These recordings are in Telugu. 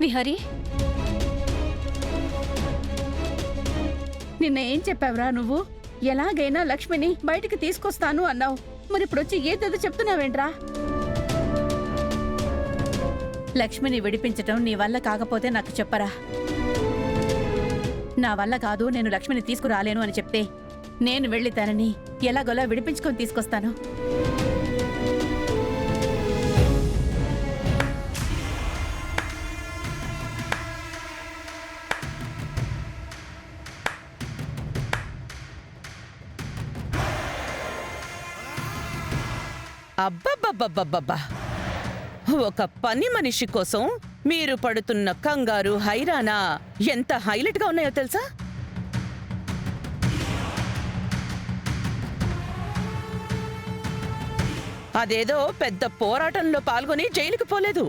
విహారీ, నిన్న ఏం చెప్పావురా నువ్వు? ఎలాగైనా లక్ష్మిని బయటికి తీసుకొస్తాను అన్నావు. మరి ఇప్పుడు వచ్చి ఏదేదో చెప్తున్నావేంట్రా? లక్ష్మిని విడిపించటం నీ వల్ల కాకపోతే నాకు చెప్పరా. నా వల్ల కాదు, నేను లక్ష్మిని తీసుకురాలేను అని చెప్తే నేను వెళ్ళి తనని ఎలాగోలా విడిపించుకొని తీసుకొస్తాను. అబ్బబ్బబ్బబ్బబ్బా! ఒక పని మనిషి కోసం మీరు పడుతున్న కంగారు, హైరానా ఎంత హైలైట్ గా ఉన్నాయో తెలుసా? అదేదో పెద్ద పోరాటంలో పాల్గొని జైలుకి పోలేదు.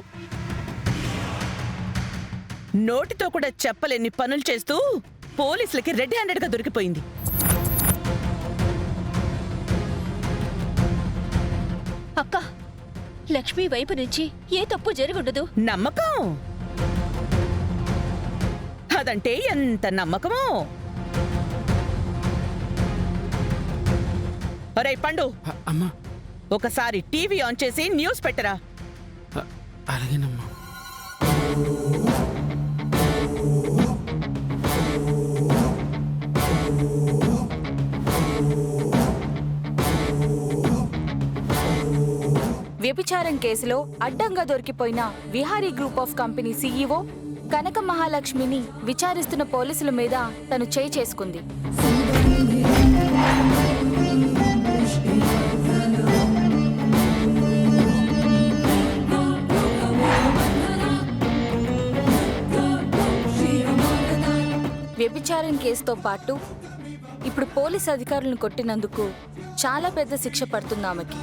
నోటితో కూడా చెప్పలేని పనులు చేస్తూ పోలీసులకి రెడ్ హ్యాండెడ్ గా దొరికిపోయింది. అక్క, లక్ష్మి వైపు నుంచి ఏ తప్పు జరుగుండదు. నమ్మకం, అదంటే ఎంత నమ్మకమో. ఒరే పండు, అమ్మా, ఒకసారి టీవీ ఆన్ చేసి న్యూస్ పెట్టరా. అలాగేనమ్మా. వ్యభిచారం కేసులో అడ్డంగా దొరికిపోయిన Vihari group of company CEO Kanaka మహాలక్ష్మిని విచారిస్తున్న పోలీసుల మీద తను చేయి చేసుకుంది. వ్యభిచారం కేసుతో పాటు ఇప్పుడు పోలీస్ అధికారులను కొట్టినందుకు చాలా పెద్ద శిక్ష పడుతుంది ఆమెకి.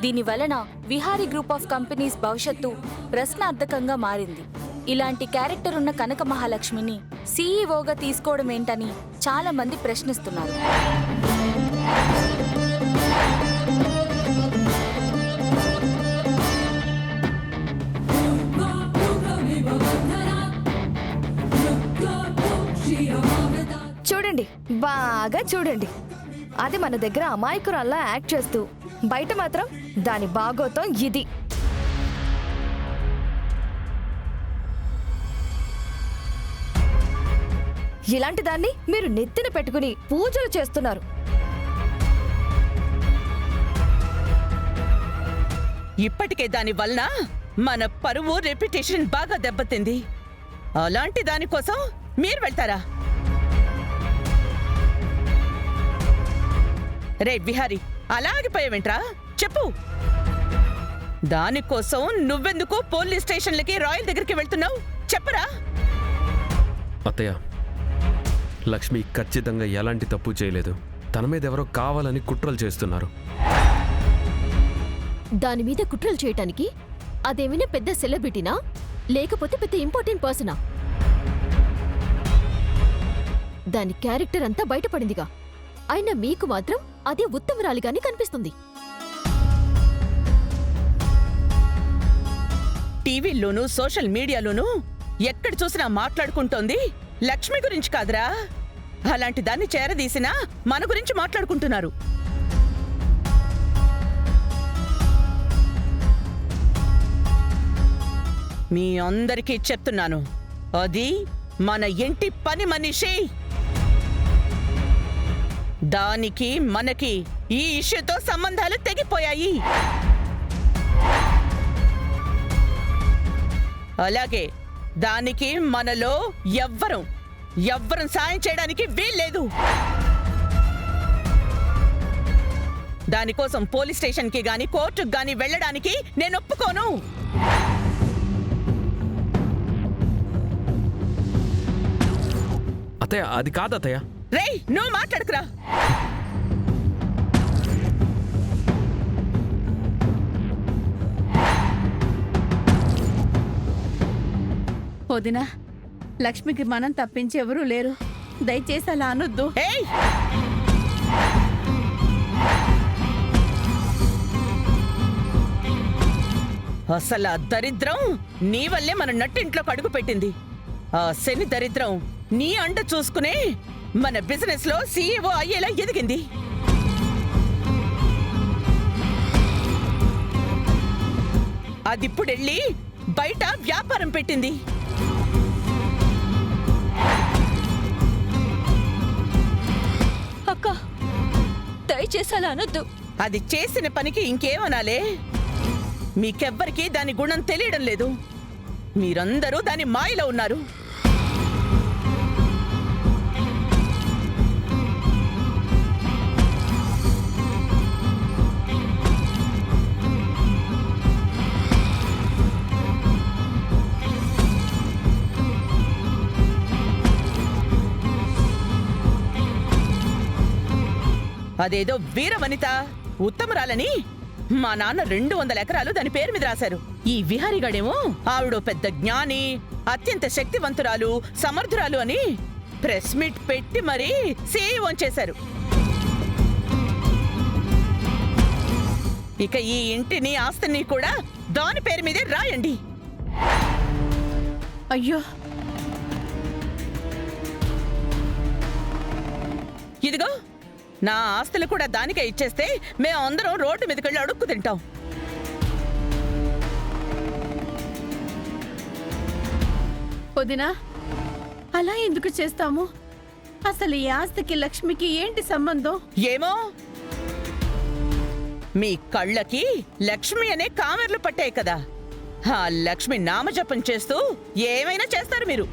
దీని వలన విహారీ గ్రూప్ ఆఫ్ కంపెనీస్ భవిష్యత్తు ప్రశ్నార్థకంగా మారింది. ఇలాంటి క్యారెక్టర్ ఉన్న కనక మహాలక్ష్మిని సీఈఓగా తీసుకోవడం ఏంటని చాలా మంది ప్రశ్నిస్తున్నారు. చూడండి, బాగా చూడండి. అది మన దగ్గర అమాయకురాల్లా యాక్ట్ చేస్తూ బయట మాత్రం దాని బాగోతం ఇది. ఇలాంటి దాన్ని మీరు నెత్తిన పెట్టుకుని పూజలు చేస్తున్నారు. ఇప్పటికే దాని వలన మన పరువు, రెప్యుటేషన్ బాగా దెబ్బతింది. అలాంటి దానికోసం మీరు వెళ్తారా? రే విహారీ, అలాగిపోయావేంట్రా? చెప్పు. దానికోసం నువ్వెందుకు పోలీస్ స్టేషన్లకి, రాయల్ దగ్గరికి వెళ్తున్నావు? చెప్పరా. అత్తయ్య, లక్ష్మి ఖచ్చితంగా ఎలాంటి తప్పు చేయలేదు. తన మీద ఎవరో కావాలని కుట్రలు చేస్తున్నారు. దాని మీద కుట్రలు చేయటానికి అదేమైనా పెద్ద సెలబ్రిటీనా, లేకపోతే పెద్ద ఇంపార్టెంట్ పర్సనా? దాని క్యారెక్టర్ అంతా బయటపడిందిగా. అయినా మీకు మాత్రం అదే ఉత్తమరాలిగానే కనిపిస్తుంది. టీవీల్లోనూ సోషల్ మీడియాలోనూ ఎక్కడ చూసినా మాట్లాడుకుంటోంది లక్ష్మి గురించి కాదురా. అలాంటి దాన్ని చేరదీసినా మన గురించి మాట్లాడుకుంటున్నారు. మీ అందరికీ చెప్తున్నాను, అది మన ఇంటి పని మనిషి. దానికి మనకి ఈ ఇష్యూతో సంబంధాలు తెగిపోయాయి. అలాగే దానికి మనలో ఎవ్వరం సాయం చేయడానికి వీల్లేదు. దానికోసం పోలీస్ స్టేషన్కి గాని, కోర్టుకు గాని వెళ్ళడానికి నేను ఒప్పుకోను. అత్తయ్య, అది కాదు అత్తయ్య. రేయ్, నువ్వు మాట్లాడుకురా. వదినా, లక్ష్మికి మనం తప్పించి ఎవరూ లేరు. దయచేసి అలా అనొద్దు. ఏయ్! అసలు ఆ దరిద్రం నీ వల్లే మన నట్టింట్లో కడుగు పెట్టింది. ఆ శని దరిద్రం నీ అండ చూసుకునే మన బిజినెస్ లో సీఈఓ అయ్యేలా ఎదిగింది. అదిప్పుడెళ్ళి బయట వ్యాపారం పెట్టింది. అక్క దయచేసి అలా అనొద్దు. అది చేసిన పనికి ఇంకేమనాలే? మీకెవ్వరికీ దాని గుణం తెలియడం లేదు. మీరందరూ దాని మాయలో ఉన్నారు. అదేదో వీరవనిత ఉత్తమరాలని మా నాన్న 200 ఎకరాలు దాని పేరు మీద రాశారు. ఈ విహారిగాడేమో ఆవిడో పెద్ద జ్ఞాని, అత్యంత శక్తివంతురాలు, సమర్థురాలు అని ప్రెస్ మీట్ పెట్టి మరీ సీఈఓ చేశారు. ఇక ఈ ఇంటిని ఆస్తిని కూడా దాని పేరు మీదే రాయండి. అయ్యో, ఇదిగో నా ఆస్తులు కూడా దానికే ఇచ్చేస్తే మేమందరం రోడ్డు మీదకెళ్ళి అడుక్కు తింటాం. వదినా, అలా ఎందుకు చేస్తాము? అసలు ఈ ఆస్తికి లక్ష్మికి ఏంటి సంబంధం? ఏమో మీ కళ్ళకి లక్ష్మి అనే కామెర్లు పట్టాయి కదా. ఆ లక్ష్మి నామజపం చేస్తూ ఏమైనా చేస్తారు మీరు.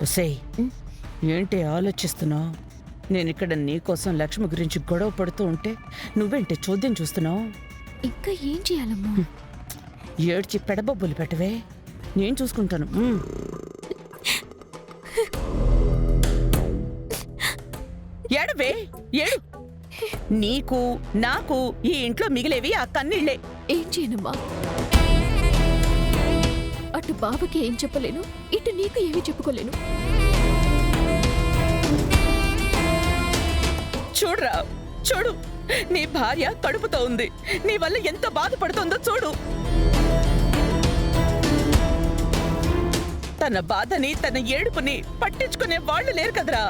ఒసేయ్, ఏంటి ఆలోచిస్తున్నావు? నేనిక్కడ నీకోసం లక్ష్మి గురించి గొడవ పడుతూ ఉంటే నువ్వేంటి చూద్యం చూస్తున్నావు? ఇంకా ఏం చేయాలమ్మా? ఏడ్చి పెడబొబ్బులు పెట్టవే, నేను చూసుకుంటాను. ఏడవే, ఏడు. నీకు నాకు ఈ ఇంట్లో మిగిలేవి ఆ కన్నీళ్లే. ఏం చేయనమ్మా? అటు బాబుకి ఏం చెప్పలేను, ఇటు నీకు ఏమీ చెప్పుకోలేను. చూడురా, చూడు, నీ భార్య కడుపుతో ఉంది. నీ వల్ల ఎంత బాధపడుతుందో చూడు. తన బాధని, తన ఏడుపుని పట్టించుకునే వాళ్ళు లేరు కదరా.